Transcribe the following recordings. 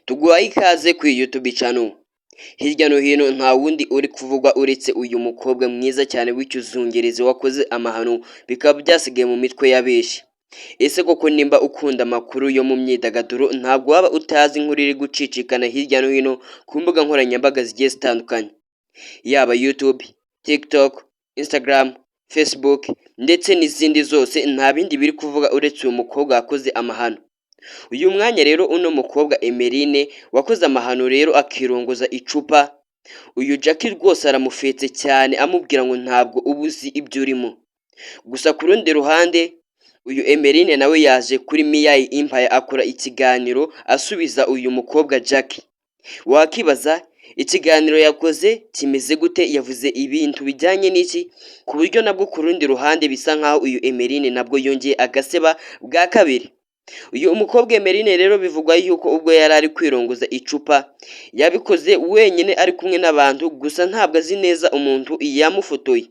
Tuguhaye ikaze kuri YouTube channel. Hirya no hino nta wundi uri kuvugwa uretse uyu mukobwa mwiza cyane w'icyuzungerezi wakoze amahano bikaba byasigaye mu mitwe y'abeshi. Ese koko nimba ukunda amakuru yo mu myidagaduro ntabwo waba utazi inkuru iri gucicikana hirya no hino ku mbuga nkoranyambaga zigiye zitandukanye, yaba YouTube, TikTok, Instagram, Facebook ndetse n'izindi zose nta bindi biri kuvuga uretse uyu mukobwa wakoze amahano. Uyu mwanya rero uno mukobwa Emeline wakoze amahano rero akirongoza icupa, uyu Jackie rwose aramufetse cyane amubwira ngo ntabwo ubuzi ibyo urimo. Gusa ku rundi ruhande uyu Emeline nawe yaje kuri Miyayi Empire akora ikiganiro asubiza uyu mukobwa Jackie. Wakibaza ikiganiro yakoze kimeze gute, yavuze ibintu bijyanye n'iki ku buryo nabwo ku rundi ruhande bisa nkaho uyu Emeline nabwo yongeye agaseba bwa kabiri. Uyu mukobwa Emeline rero bivugwa yuko ubwo yari ari kwirongoza icupa yabikoze wenyine ari kumwe n'abantu, gusa ntabwo azi neza umuntu yamufotoye.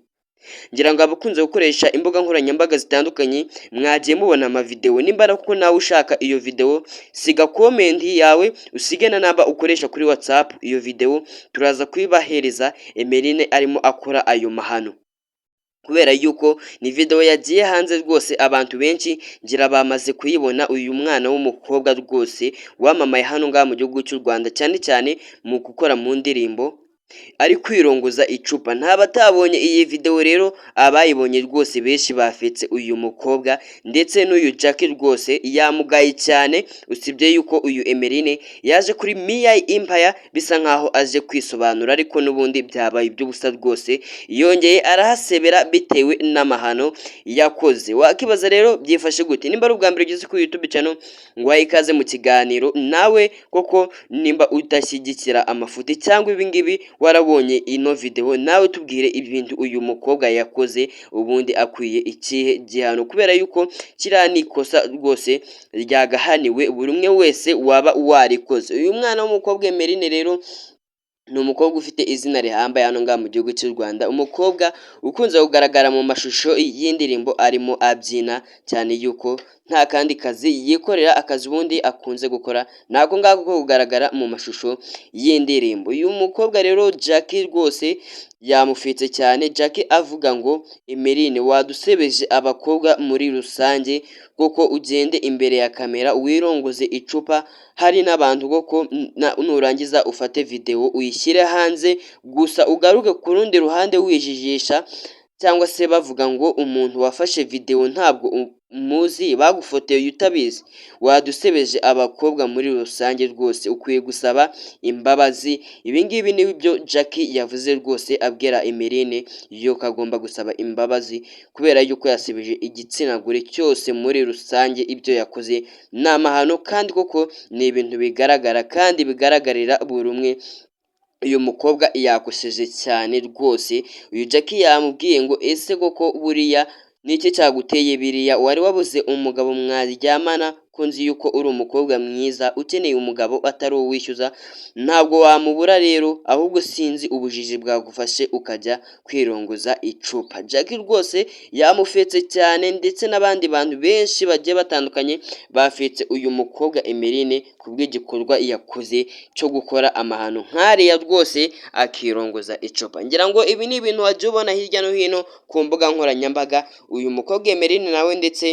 Ngira ngo abakunze gukoresha imbuga nkoranyambaga zitandukanye mwagiye mubona amavideo, nimba kuko nawe ushaka iyo video siga comment yawe usige na namba ukoresha kuri WhatsApp, iyo video turaza kuyibahereza Emeline arimo akora ayo mahano, kubera yuko ni video yagiye hanze rwose abantu benshi ngira bamaze kuyibona. Uyu mwana w'umukobwa rwose wamamaye hano ngaha mu gihugu cy'u Rwanda cyane cyane mu gukora mu ndirimbo ari kwirongoza icupa. Nta batabonye iyi video rero, abayibonye rwose benshi bafetse uyu mukobwa ndetse n'uyu Jackie rwose yamugaye cyane, usibye yuko uyu Emeline yaje kuri Miyayi Empire bisa nkaho aje kwisobanura ariko n'ubundi byabaye iby'ubusa rwose, yongeye arahasebera bitewe n'amahano yakoze. Wakibaza rero byifashe gute? Nimba ari ubwa mbere ugeze kuri YouTube channel ngwaye ikaze mu kiganiro, nawe koko nimba utashyigikira amafuti cyangwa ibingibi warabonye ino video, nawe tubwire ibintu uyu mukobwa yakoze ubundi akwiye ikihe gihano, kubera yuko kiriya ni ikosa rwose ryagahaniwe buri umwe wese waba warikoze. Uyu mwana w'umukobwa Emeline rero ni umukobwa ufite izina rihambaye hano ngaha mu gihugu cy'u Rwanda, umukobwa ukunze kugaragara mu mashusho y'indirimbo arimo abyina cyane yuko nta kandi kazi yikorera, akazi ubundi akunze gukora nako ngako ko kugaragara mu mashusho y'indirimbo. Uyu mukobwa rero Jackie rwose yamufitse cyane, Jackie avuga ngo Emeline wadusebeje abakobwa muri rusange, koko ugende imbere ya kamera wirongoze icupa hari n'abantu koko nurangiza ufate video uyishyire hanze, gusa ugaruke ku rundi ruhande wijijisha cyangwa se bavuga ngo umuntu wafashe video ntabwo muzi bagufoteye utabizi. Wadusebeje abakobwa muri rusange rwose ukwiye gusaba imbabazi. Ibingibi ni byo Jackie yavuze rwose abwira Emeline yuko agomba gusaba imbabazi kubera yuko yasebeje igitsina gore cyose muri rusange. Ibyo yakoze ni amahano kandi koko ni ibintu bigaragara kandi bigaragarira buri umwe. Uyu mukobwa yakosheje cyane rwose. Uyu Jackie yamubwiye ngo ese koko buriya niki cyaguteye biriya, wari wabuze umugabo mwaryamana ko nzi yuko uri umukobwa mwiza ukeneye umugabo atari uwishyuza, ntabwo wamubura rero, ahubwo sinzi ubujiji bwagufashe ukajya kwirongoza icupa. Jackie rwose yamufetse cyane ndetse n'abandi bantu benshi bagiye batandukanye bafetse uyu mukobwa Emeline kubw'igikorwa yakoze cyo gukora amahano nk'ariya rwose akirongoza icupa. Ngira ngo ibi ni ibintu wagiye ubona hirya no hino ku mbuga nkoranyambaga. Uyu mukobwa Emeline nawe ndetse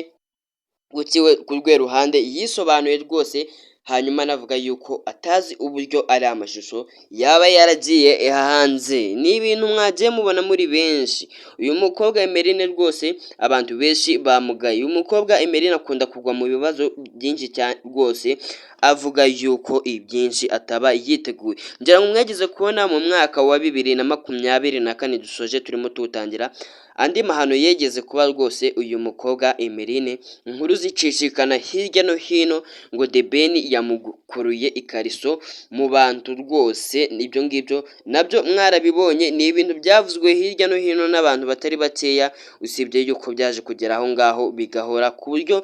gukiwe ku rwe ruhande yisobanuye rwose, hanyuma navuga yuko atazi uburyo ari amashusho yaba yaragiye hanze. Ni ibintu mwagiye mubona muri benshi. Uyu mukobwa Emeline rwose abantu benshi bamugaye. Uyu mukobwa Emeline akunda kugwa mu bibazo byinshi cyane rwose, avuga yuko ibyinshi ataba yiteguye. Ngira ngo mwageze kubona mu mwaka wa 2024 dusoje turimo tutangira andi mahano yegeze kuba rwose uyu mukobwa Emeline, inkuru zicishikana hirya no hino ngo The Ben yamukuruye ikariso mu bantu rwose. Ibyo ngibyo nabyo mwarabibonye, ni ibintu byavuzwe hirya no hino n'abantu batari bakeya, usibye yuko byaje kugera aho ngaho bigahora ku buryo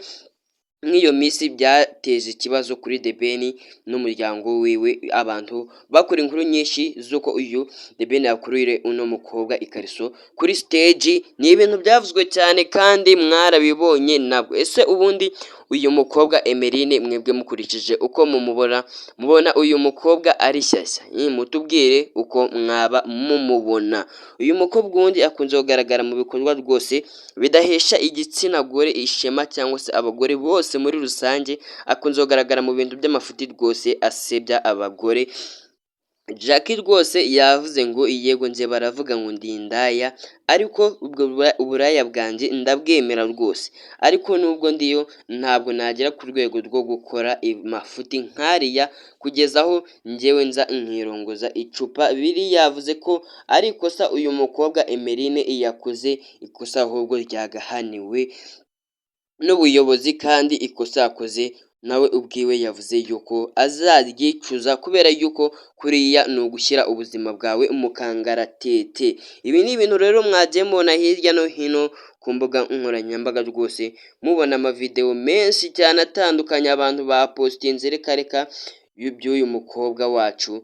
nk'iyo minsi byateje ikibazo kuri The Ben n'umuryango wiwe, abantu bakora inkuru nyinshi z'uko uyu The Ben yakuruye uno mukobwa ikariso kuri stage. Ni ibintu byavuzwe cyane kandi mwarabibonye nabwo. Ese ubundi uyu mukobwa Emeline mwebwe mukurikije uko mubona uyu mukobwa ari shyashya, mutubwire uko mwaba mumubona. Uyu mukobwa ubundi akunze kugaragara mu bikorwa rwose bidahesha igitsina gore ishema cyangwa se abagore bose muri rusange, akunze kugaragara mu bintu by'amafuti rwose asebya abagore. Jackie rwose yavuze ngo yego nje baravuga ngo ndi indaya, ariko ubwo uburaya bwanjye ndabwemera rwose, ariko nubwo ndiyo ntabwo nagera ku rwego rwo gukora amafuti nkariya kugeza aho njyewe nza nkirongoza icupa. Biri yavuze ko ari ikosa uyu mukobwa Emeline yakoze, ikosa ahubwo ryagahaniwe n'ubuyobozi, kandi ikosa yakoze nawe ubwiwe yavuze yuko azaryicuza, kubera yuko kuriya ni ugushyira ubuzima bwawe mu kangaratete. Ibi ni ibintu rero mwagiye mubona hirya no hino ku mbuga nkoranyambaga rwose, mubona amavideo menshi cyane atandukanye abantu bapositinze reka by'uyu mukobwa wacu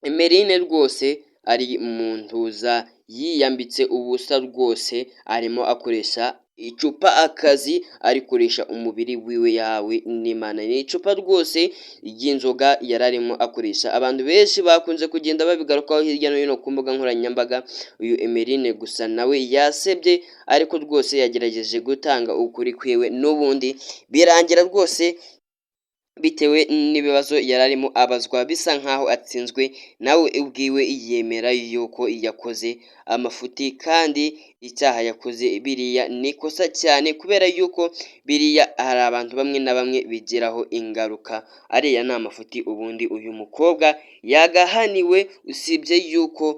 Emeline rwose ari mu ntuza yiyambitse ubusa rwose, arimo akoresha icupa akazi, arikoresha umubiri wiwe yawe n'Imana. Ni icupa rwose ry'inzoga yari arimo akoresha. Abantu benshi bakunze kugenda babigarukaho hirya no hino ku mbuga nkoranyambaga. Uyu Emeline gusa nawe yasebye, ariko rwose yagerageje gutanga ukuri kwiwe, n'ubundi birangira rwose bitewe n'ibibazo yari arimo abazwa bisa nkaho atsinzwe, nawe ubwiwe yemera yuko yakoze amafuti, kandi icyaha yakoze biriya ni ikosa cyane, kubera yuko biriya hari abantu bamwe na bamwe bigiraho ingaruka. Ariya ni amafuti ubundi uyu mukobwa yagahaniwe, usibye yuko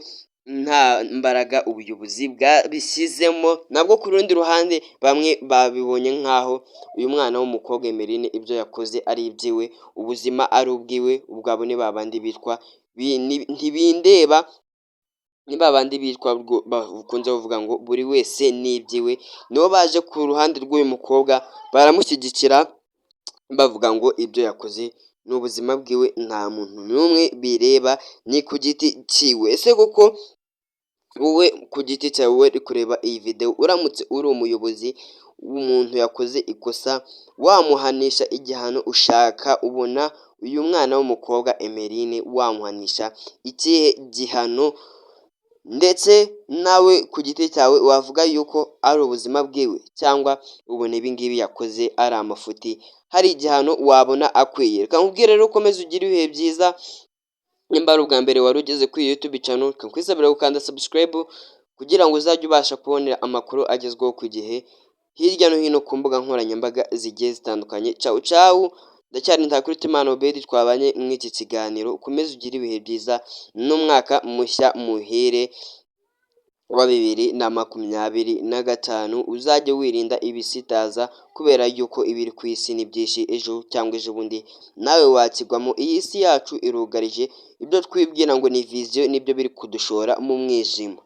nta mbaraga ubuyobozi bwabishyizemo. Nabwo ku rundi ruhande bamwe babibonye nk'aho uyu mwana w'umukobwa Emeline ibyo yakoze ari ibyiwe, ubuzima ari ubwiwe, ubwabo ni babandi bitwa ntibindeba, ni babandi bitwa bakunze kuvuga ngo buri wese n'ibyiwe, nibo baje ku ruhande rw'uyu mukobwa baramushyigikira, bavuga ngo ibyo yakoze ni ubuzima bwiwe, nta muntu n'umwe bireba, ni ku giti cyiwe. Ese koko wowe ku giti cyawe uri kureba iyi video, uramutse uri umuyobozi w'umuntu yakoze ikosa, wamuhanisha igihano ushaka? Ubona uyu mwana w'umukobwa Emeline wamuhanisha ikihe gihano? Ndetse nawe ku giti cyawe wavuga yuko ari ubuzima bwiwe, cyangwa ubona ibi ngibi yakoze ari amafuti hari igihano wabona akwiye? Reka nkubwire rero, ukomeze ugire ibihe byiza. Nimba ari ubwa mbere wari ugeze kuri YouTube channel, kakwisabira gukanda subscribe kugira ngo uzajye ubasha kubonera amakuru agezweho ku gihe hirya no hino ku mbuga nkoranyambaga zigiye zitandukanye. Ciao, ndacyari Ntakirutimana Obedi, twabanye mw'iki kiganiro. Ukomeze ugire ibihe byiza n'umwaka mushya muhire wa 2025, uzajye wirinda ibisitaza, kubera yuko ibiri ku isi ni byinshi, ejo cyangwa ejo bundi nawe wakigwamo. Iyi si yacu irugarije, ibyo twibwira ngo ni vision nibyo biri kudushora mu mwijima.